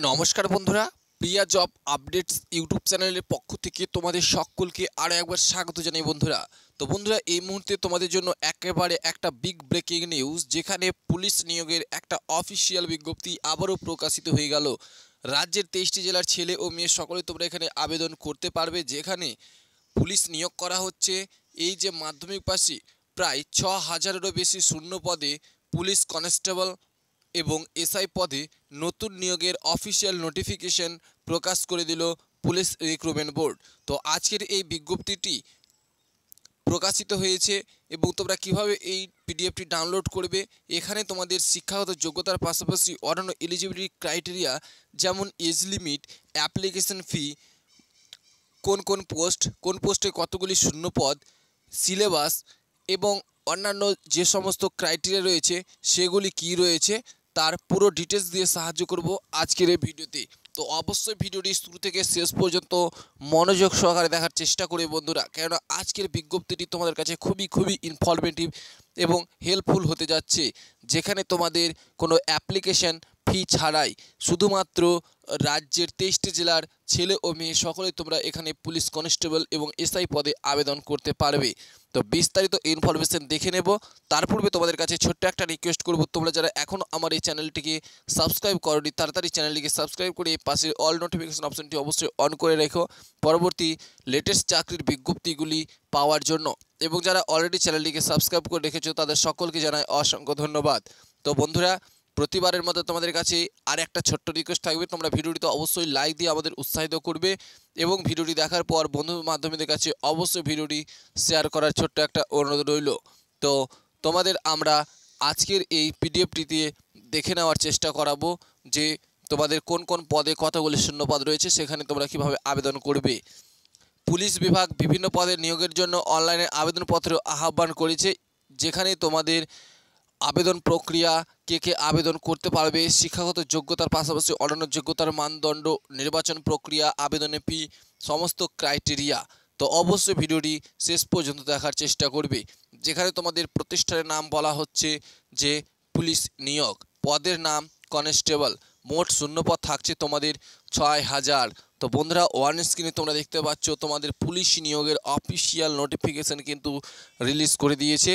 নমস্কার বন্ধুরা, প্রিয়া job updates YouTube চ্যানেলের পক্ষ থেকে তোমাদের সকলকে আরও একবার স্বাগত জানাই বন্ধুরা। তো বন্ধুরা, এই মুহূর্তে তোমাদের জন্য একেবারে একটা বিগ ব্রেকিং নিউজ, যেখানে পুলিশ নিয়োগের একটা অফিসিয়াল বিজ্ঞপ্তি আবারও প্রকাশিত হয়ে গেল। রাজ্যের 23টি জেলার ছেলে ও মেয়ে সকলে তোমরা এখানে আবেদন করতে পারবে, যেখানে পুলিশ নিয়োগ করা হচ্ছে। এই যে মাধ্যমিক পাশে প্রায় 6,000-এরও বেশি শূন্য পদে পুলিশ কনস্টেবল এবং এসআই পদে নতুন নিয়োগের অফিসিয়াল নোটিফিকেশন প্রকাশ করে দিল পুলিশ রিক্রুটমেন্ট বোর্ড। তো আজকের এই বিজ্ঞপ্তিটি প্রকাশিত হয়েছে এবং তোমরা কিভাবে এই পিডিএফটি ডাউনলোড করবে, এখানে তোমাদের শিক্ষাগত যোগ্যতার পাশাপাশি অন্যান্য এলিজিবিলিটি ক্রাইটেরিয়া যেমন এজ লিমিট, অ্যাপ্লিকেশন ফি, কোন পোস্টে কতগুলি শূন্যপদ, সিলেবাস এবং অন্যান্য যে সমস্ত ক্রাইটেরিয়া রয়েছে সেগুলি কি রয়েছে তার পুরো ডিটেলস দিয়ে সাহায্য করব আজকের এই ভিডিওতে। তো অবশ্যই ভিডিওটি শুরু থেকে শেষ পর্যন্ত মনোযোগ সহকারে দেখার চেষ্টা করবে বন্ধুরা, কেননা আজকের বিজ্ঞপ্তিটি তোমাদের কাছে খুবই ইনফরমেটিভ এবং হেল্পফুল হতে যাচ্ছে, যেখানে তোমাদের কোনো অ্যাপ্লিকেশন ফি ছাড়াই শুধুমাত্র রাজ্যের 23টি জেলার ছেলে ও মেয়ে সকলেই তোমরা এখানে পুলিশ কনস্টেবল এবং এসআই পদে আবেদন করতে পারবে। তো বিস্তারিত ইনফরমেশন দেখে নেব। তার পূর্বে তোমাদের কাছে ছোট্ট একটা রিকোয়েস্ট করব, তোমরা যারা এখনও আমার এই চ্যানেলটিকে সাবস্ক্রাইব করোনি তাড়াতাড়ি চ্যানেলটিকে সাবস্ক্রাইব করে পাশে অল নোটিফিকেশন অপশনটি অবশ্যই অন করে রেখো পরবর্তী লেটেস্ট চাকরির বিজ্ঞপ্তিগুলি পাওয়ার জন্য। এবং যারা অলরেডি চ্যানেলটিকে সাবস্ক্রাইব করে রেখেছো তাদের সকলকে জানাই অসংখ্য ধন্যবাদ। তো বন্ধুরা, প্রতিবারের মতো তোমাদের কাছে আর একটা ছোট্ট রিকোয়েস্ট থাকবে, তোমরা ভিডিওটিতে অবশ্যই লাইক দিয়ে আমাদের উৎসাহিত করবে এবং ভিডিওটি দেখার পর বন্ধু বান্ধবীদের কাছে অবশ্যই ভিডিওটি শেয়ার করার ছোট্ট একটা অনুরোধ রইল। তো তোমাদের আমরা আজকের এই পিডিএফটিতে দেখে নেওয়ার চেষ্টা করাবো যে তোমাদের কোন কোন পদে কতগুলি শূন্যপদ রয়েছে, সেখানে তোমরা কিভাবে আবেদন করবে। পুলিশ বিভাগ বিভিন্ন পদের নিয়োগের জন্য অনলাইনে আবেদনপত্র আহ্বান করেছে, যেখানে তোমাদের আবেদন প্রক্রিয়া, কে আবেদন করতে পারবে, শিক্ষাগত যোগ্যতার পাশাপাশি অন্যান্য যোগ্যতার মানদণ্ড, নির্বাচন প্রক্রিয়া, আবেদনের ফি, সমস্ত ক্রাইটেরিয়া। তো অবশ্যই ভিডিওটি শেষ পর্যন্ত দেখার চেষ্টা করবে। যেখানে তোমাদের প্রতিষ্ঠানের নাম বলা হচ্ছে যে পুলিশ নিয়োগ, পদের নাম কনস্টেবল, মোট শূন্যপদ থাকছে তোমাদের 6,000। তো বন্ধুরা, ওয়ান স্ক্রিনে তোমরা দেখতে পাচ্ছ তোমাদের পুলিশ নিয়োগের অফিসিয়াল নোটিফিকেশান কিন্তু রিলিজ করে দিয়েছে,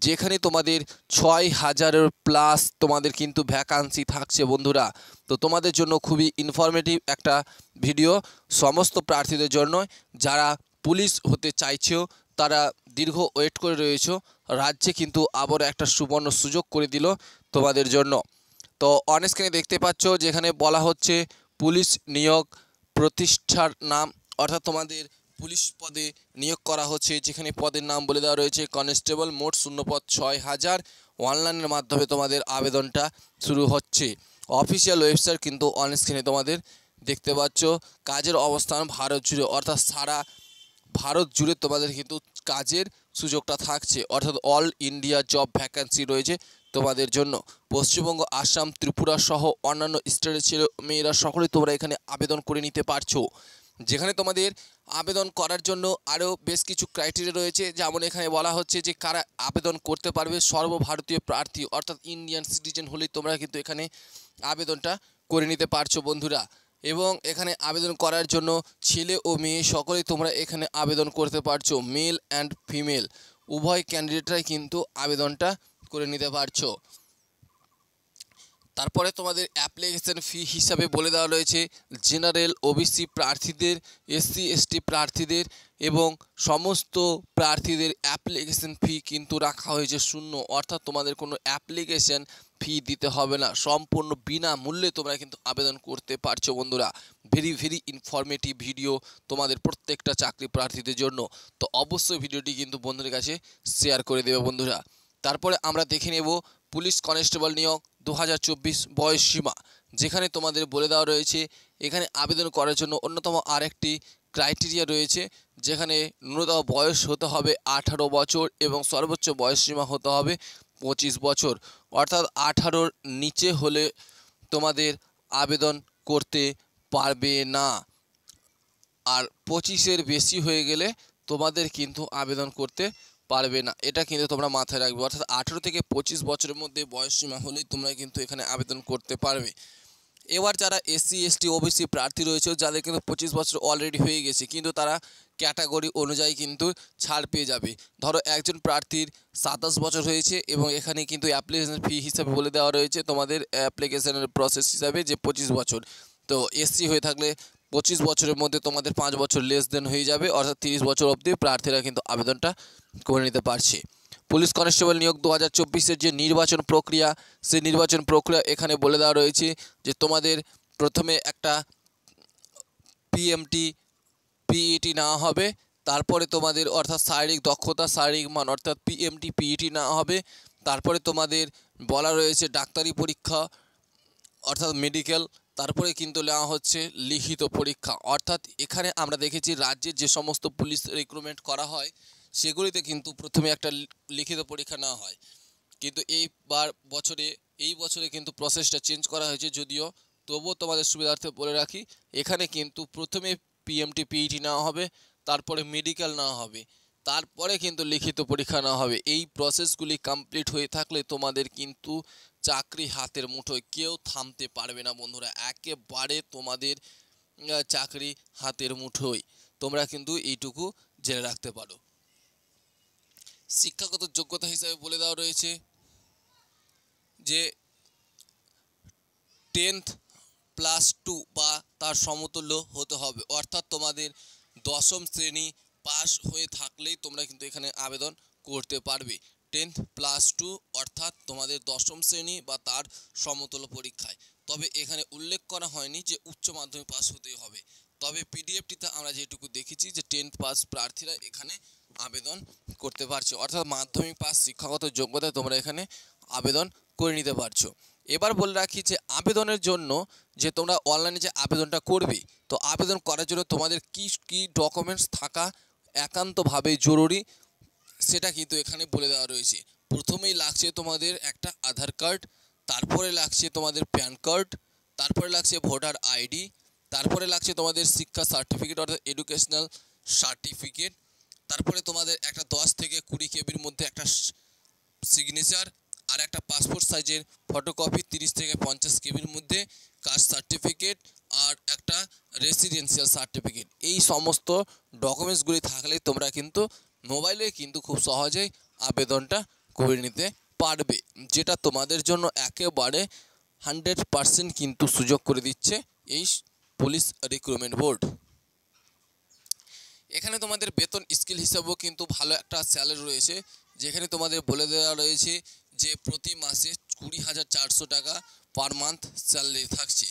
যেখানে তোমাদের 6,000-এর প্লাস তোমাদের কিন্তু ভ্যাকান্সি থাকছে বন্ধুরা। তো তোমাদের জন্য খুবই ইনফরমেটিভ একটা ভিডিও সমস্ত প্রার্থীদের জন্য, যারা পুলিশ হতে চাইছো, তারা দীর্ঘ ওয়েট করে রয়েছো। রাজ্যে কিন্তু আবারও একটা সুবর্ণ সুযোগ করে দিল তোমাদের জন্য। তো অন স্ক্রিনে দেখতে পাচ্ছ যেখানে বলা হচ্ছে পুলিশ নিয়োগ প্রতিষ্ঠার নাম, অর্থাৎ তোমাদের পুলিশ পদে নিয়োগ করা হচ্ছে, যেখানে পদের নাম বলে দেওয়া রয়েছে কনস্টেবল, মোট শূন্যপদ 6,000। অনলাইনের মাধ্যমে তোমাদের আবেদনটা শুরু হচ্ছে। অফিসিয়াল ওয়েবসাইট কিন্তু অন স্ক্রিনে তোমাদের দেখতে পাচ্ছ। কাজের অবস্থান ভারত জুড়ে, অর্থাৎ সারা ভারত জুড়ে তোমাদের কিন্তু কাজের সুযোগটা থাকছে, অর্থাৎ অল ইন্ডিয়া জব ভ্যাকান্সি রয়েছে তোমাদের জন্য। পশ্চিমবঙ্গ, আসাম, ত্রিপুরা সহ অন্যান্য স্টেটের ছেলে মেয়েরা সকলেই তোমরা এখানে আবেদন করে নিতে পারছো। যেখানে তোমাদের আবেদন করার জন্য আরও বেশ কিছু ক্রাইটেরিয়া রয়েছে, যেমন এখানে বলা হচ্ছে যে কারা আবেদন করতে পারবে। সর্বভারতীয় প্রার্থী অর্থাৎ ইন্ডিয়ান সিটিজেন হলেই তোমরা কিন্তু এখানে আবেদনটা করে নিতে পারছো বন্ধুরা। এবং এখানে আবেদন করার জন্য ছেলে ও মেয়ে সকলেই তোমরা এখানে আবেদন করতে পারছো, মেল অ্যান্ড ফিমেল উভয় ক্যান্ডিডেটরাই কিন্তু আবেদনটা করে নিতে পারছো। তারপরে তোমাদের অ্যাপ্লিকেশন ফি হিসাবে বলে দেওয়া রয়েছে জেনারেল, ওবিসি প্রার্থীদের, এসসি এসটি প্রার্থীদের এবং সমস্ত প্রার্থীদের অ্যাপ্লিকেশন ফি কিন্তু রাখা হয়েছে শূন্য, অর্থাৎ তোমাদের কোনো অ্যাপ্লিকেশন ফি দিতে হবে না, সম্পূর্ণ বিনামূল্যে তোমরা কিন্তু আবেদন করতে পারছো বন্ধুরা। ভেরি ইনফরমেটিভ ভিডিও তোমাদের প্রত্যেকটা চাকরি প্রার্থীদের জন্য। তো অবশ্যই ভিডিওটি কিন্তু বন্ধুদের কাছে শেয়ার করে দেবে বন্ধুরা। তারপরে আমরা দেখে নেব পুলিশ কনস্টেবল নিয়োগ 2024 বয়স সীমা, যেখানে তোমাদের বলে দেওয়া রয়েছে এখানে আবেদন করার জন্য অন্যতম আরেকটি ক্রাইটেরিয়া রয়েছে, যেখানে ন্যূনতম বয়স হতে হবে 18 বছর এবং সর্বোচ্চ বয়স সীমা হতে হবে 25 বছর, অর্থাৎ 18-র নিচে হলে তোমাদের আবেদন করতে পারবে না, আর 25-এর বেশি হয়ে গেলে তোমাদের কিন্তু আবেদন করতে পারবে না। এটা কিন্তু তোমরা মাথায় রাখবে, অর্থাৎ 18 থেকে 25 বছরের মধ্যে বয়সসীমা হলেই তোমরা কিন্তু এখানে আবেদন করতে পারবে। এবার যারা এসসি এসটি ওবিসি প্রার্থী রয়েছে যাদের কিন্তু 25 বছর অলরেডি হয়ে গেছে, কিন্তু তারা ক্যাটাগরি অনুযায়ী কিন্তু ছাড় পেয়ে যাবে। ধরো একজন প্রার্থীর 27 বছর হয়েছে এবং এখানে কিন্তু অ্যাপ্লিকেশন ফি হিসাবে বলে দেওয়া রয়েছে তোমাদের অ্যাপ্লিকেশনের প্রসেস হিসাবে যে 25 বছর। তো এসসি হয়ে থাকলে 25 বছরের মধ্যে তোমাদের 5 বছর লেস দেন হয়ে যাবে, অর্থাৎ 30 বছর অবধি প্রার্থীরা কিন্তু আবেদনটা করে নিতে পারছে। পুলিশ কনস্টেবল নিয়োগ 2024-এর যে নির্বাচন প্রক্রিয়া, সেই নির্বাচন প্রক্রিয়া এখানে বলে দেওয়া রয়েছে যে তোমাদের প্রথমে একটা পিএমটি পিইটি নেওয়া হবে, তারপরে তোমাদের অর্থাৎ শারীরিক দক্ষতা শারীরিক মান অর্থাৎ পিএমটি পিইটি নেওয়া হবে, তারপরে তোমাদের বলা রয়েছে ডাক্তারি পরীক্ষা অর্থাৎ মেডিকেল, তারপরে কিন্তু নেওয়া হচ্ছে লিখিত পরীক্ষা। অর্থাৎ এখানে আমরা দেখেছি রাজ্যের যে সমস্ত পুলিশ রিক্রুটমেন্ট করা হয় সেগুলিতে কিন্তু প্রথমে একটা লিখিত পরীক্ষা নেওয়া হয়, কিন্তু এই বছরে কিন্তু প্রসেসটা চেঞ্জ করা হয়েছে। যদিও তবুও তোমাদের সুবিধার্থে বলে রাখি, এখানে কিন্তু প্রথমে পিএমটি পিইটি নেওয়া হবে, তারপরে মেডিকেল নেওয়া হবে, তারপরে কিন্তু লিখিত পরীক্ষা নেওয়া হবে। এই প্রসেসগুলি কমপ্লিট হয়ে থাকলে তোমাদের কিন্তু চাকরি হাতের মুঠোয়, কেউ থামতে পারবে না বন্ধুরা, একেবারে তোমাদের চাকরি হাতের মুঠোয়। তোমরা কিন্তু এইটুকু জেনে রাখতে পারো। শিক্ষাগত যোগ্যতা হিসাবে বলে দেওয়া রয়েছে যে 10th +2 বা তার সমতুল্য হতে হবে, অর্থাৎ তোমাদের 10ম শ্রেণী পাস হয়ে থাকলেই তোমরা কিন্তু এখানে আবেদন করতে পারবে। 10th +2 অর্থাৎ তোমাদের 10ম শ্রেণী বা তার সমতুল্য পরীক্ষায়। তবে এখানে উল্লেখ করা হয়নি যে উচ্চ মাধ্যমিক পাস হতেই হবে। তবে পিডিএফটিতে আমরা যেটুকু দেখেছি যে 10th পাস প্রার্থীরা এখানে আবেদন করতে পারছো, অর্থাৎ মাধ্যমিক পাস শিক্ষাগত যোগ্যতায় তোমরা এখানে আবেদন করে নিতে পারছো। এবার বলে রাখি যে আবেদনের জন্য যে তোমরা অনলাইনে যে আবেদনটা করবে, তো আবেদন করার জন্য তোমাদের কি কি ডকুমেন্টস থাকা একান্তভাবে জরুরি সেটা কিন্তু এখানে বলে দেওয়া রয়েছে। প্রথমেই লাগছে তোমাদের একটা আধার কার্ড, তারপরে লাগছে তোমাদের প্যান কার্ড, তারপরে লাগছে ভোটার আইডি, তারপরে লাগছে তোমাদের শিক্ষা সার্টিফিকেট অর্থাৎ এডুকেশনাল সার্টিফিকেট, তারপরে তোমাদের একটা 10 থেকে 20 কেবির মধ্যে একটা সিগনেচার, আর একটা পাসপোর্ট সাইজের ফটোকপি 30 থেকে 50 কেবির মধ্যে, কাস্ট সার্টিফিকেট, আর একটা রেসিডেন্সিয়াল সার্টিফিকেট। এই সমস্ত ডকুমেন্টসগুলি থাকলে তোমরা কিন্তু মোবাইলে কিন্তু খুব সহজেই আবেদনটা করে নিতে পারবে, যেটা তোমাদের জন্য একেবারে 100% কিন্তু সুযোগ করে দিচ্ছে এই পুলিশ রিক্রুটমেন্ট বোর্ড। এখানে তোমাদের বেতন স্কেল হিসাবেও কিন্তু ভালো একটা স্যালারি রয়েছে, যেখানে তোমাদের বলে দেওয়া রয়েছে যে প্রতি মাসে 20,400 টাকা পার মান্থ স্যালারি থাকছে।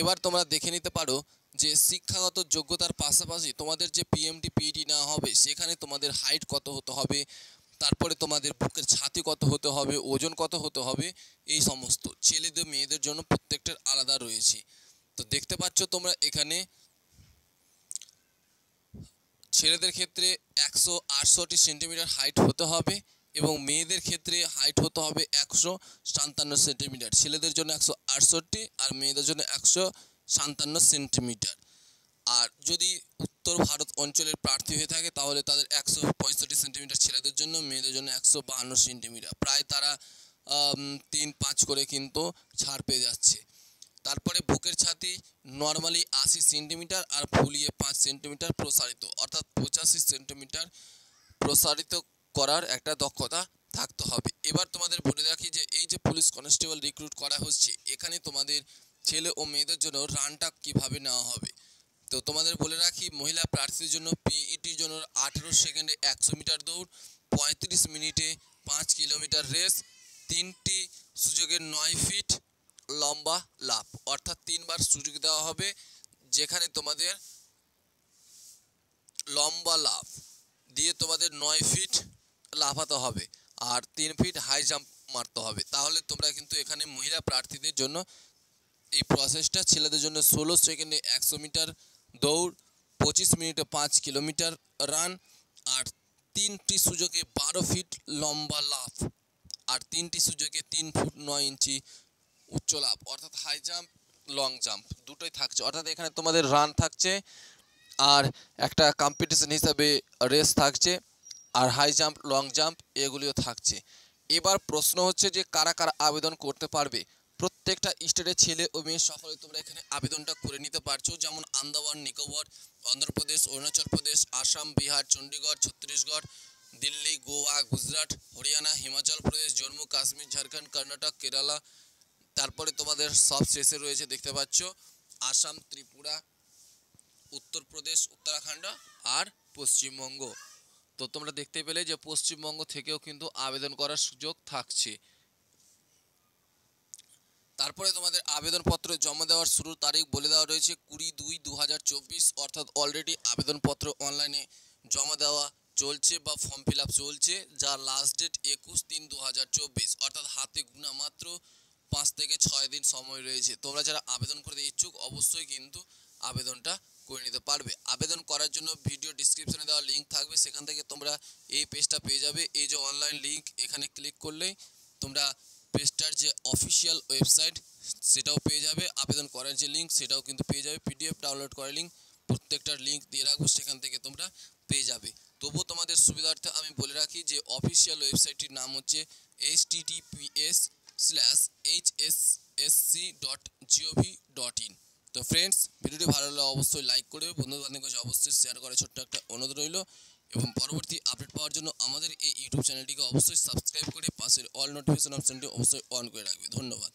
এবার তোমরা দেখে নিতে পারো যে শিক্ষাগত যোগ্যতার পাশাপাশি তোমাদের যে পিএমটি পিইটি নেওয়া হবে সেখানে তোমাদের হাইট কত হতে হবে, তারপরে তোমাদের বুকের ছাতি কত হতে হবে, ওজন কত হতে হবে, এই সমস্ত ছেলেদের মেয়েদের জন্য প্রত্যেকটার আলাদা রয়েছে। তো দেখতে পাচ্ছ তোমরা এখানে ছেলেদের ক্ষেত্রে 168 সেন্টিমিটার হাইট হতে হবে এবং মেয়েদের ক্ষেত্রে হাইট হতে হবে 157 সেন্টিমিটার। ছেলেদের জন্য 168 আর মেয়েদের জন্য 157 সেন্টিমিটার। আর যদি উত্তর ভারত অঞ্চলের প্রার্থী হয়ে থাকে তাহলে তাদের 165 সেন্টিমিটার ছেলেদের জন্য, মেয়েদের জন্য 152 সেন্টিমিটার। প্রায় তারা 3-5 করে কিন্তু ছাড় পেয়ে যাচ্ছে। তারপরে বুকের ছাতি নর্মালি 80 সেন্টিমিটার আর ফুলিয়ে 5 সেন্টিমিটার প্রসারিত, অর্থাৎ 85 সেন্টিমিটার প্রসারিত করার একটা দক্ষতা থাকতে হবে। এবার তোমাদের বলে রাখি যে এই যে পুলিশ কনস্টেবল রিক্রুট করা হচ্ছে এখানে তোমাদের ছেলে ও মেয়েদের জন্য রানটা কিভাবে নেওয়া হবে। তো তোমাদের বলে রাখি মহিলা প্রার্থীদের জন্য পিইটির জন্য 18 সেকেন্ডে 100 মিটার দৌড়, 35 মিনিটে 5 কিলোমিটার রেস, 3টি সুযোগের 9 ফিট লম্বা লাফ, অর্থাৎ 3বার সুযোগ দেওয়া হবে, যেখানে তোমাদের লম্বা লাফ দিয়ে তোমাদের 9 ফিট লাফাতে হবে আর 3 ফিট হাই জাম্প মারতে হবে। তাহলে তোমরা কিন্তু এখানে মহিলা প্রার্থীদের জন্য এই প্রসেসটা, ছেলেদের জন্য 16 সেকেন্ডে 100 মিটার দৌড়, 25 মিনিটে 5 কিলোমিটার রান, আর 3টি সুযোগে 12 ফিট লম্বা লাফ, আর 3টি সুযোগে 3 ফুট 9 ইঞ্চি উচ্চ লাফ, অর্থাৎ হাই জাম্প লং জাম্প দুটোই থাকছে। অর্থাৎ এখানে তোমাদের রান থাকছে আর একটা কম্পিটিশন হিসাবে রেস থাকছে আর হাই জাম্প লং জাম্প এগুলিও থাকছে। এবার প্রশ্ন হচ্ছে যে কারা কারা আবেদন করতে পারবে। প্রত্যেকটা স্টেটের ছেলে ও মেয়ে সকলে তোমরা এখানে আবেদনটা করে নিতে পারছো। যেমন আন্দামান নিকোবর, অন্ধ্রপ্রদেশ, অরুণাচল প্রদেশ, আসাম, বিহার, চণ্ডীগড়, ছত্তিশগড়, দিল্লি, গোয়া, গুজরাট, হরিয়ানা, হিমাচল প্রদেশ, জম্মু কাশ্মীর, ঝাড়খণ্ড, কর্ণাটক, কেরালা, তারপরে তোমাদের সব শেষে রয়েছে দেখতে পাচ্ছ আসাম, ত্রিপুরা, উত্তরপ্রদেশ, উত্তরাখণ্ড আর পশ্চিমবঙ্গ। তো তোমরা দেখতে পেলে যে পশ্চিমবঙ্গ থেকেও কিন্তু আবেদন করার সুযোগ থাকছে। তারপরে তোমাদের আবেদনপত্র জমা দেওয়ার শুরুর তারিখ বলে দেওয়া রয়েছে 20/2/2024, অর্থাৎ অলরেডি আবেদনপত্র অনলাইনে জমা দেওয়া চলছে বা ফর্ম ফিল আপ চলছে, যার লাস্ট ডেট 21/3/2024, অর্থাৎ হাতে গোনা মাত্র 5 থেকে 6 দিন সময় রয়েছে। তোমরা যারা আবেদন করতে ইচ্ছুক অবশ্যই কিন্তু আবেদনটা করে নিতে পারবে। আবেদন করার জন্য ভিডিও ডিসক্রিপশনে দেওয়া লিঙ্ক থাকবে, সেখান থেকে তোমরা এই পেজটা পেয়ে যাবে। এই যে অনলাইন লিঙ্ক, এখানে ক্লিক করলেই তোমরা পেজটার যে অফিসিয়াল ওয়েবসাইট সেটাও পেয়ে যাবে, আবেদন করার যে লিঙ্ক সেটাও কিন্তু পেয়ে যাবে, পিডিএফ ডাউনলোড করার লিঙ্ক, প্রত্যেকটার লিঙ্ক দিয়ে রাখবো, সেখান থেকে তোমরা পেয়ে যাবে। তবুও তোমাদের সুবিধার্থে আমি বলে রাখি যে অফিসিয়াল ওয়েবসাইটটির নাম হচ্ছে https://hssc.gov.in। তো ফ্রেন্ডস, ভিডিওটি ভালো লাগলে অবশ্যই লাইক করবে, বন্ধু বান্ধবের কাছে অবশ্যই শেয়ার করে ছোট্ট একটা অনুরোধ রইল, এবং পরবর্তী আপডেট পাওয়ার জন্য আমাদের এই ইউটিউব চ্যানেলটিকে অবশ্যই সাবস্ক্রাইব করে পাশের অল নোটিফিকেশন অপশনটি অবশ্যই অন করে রাখবে। ধন্যবাদ।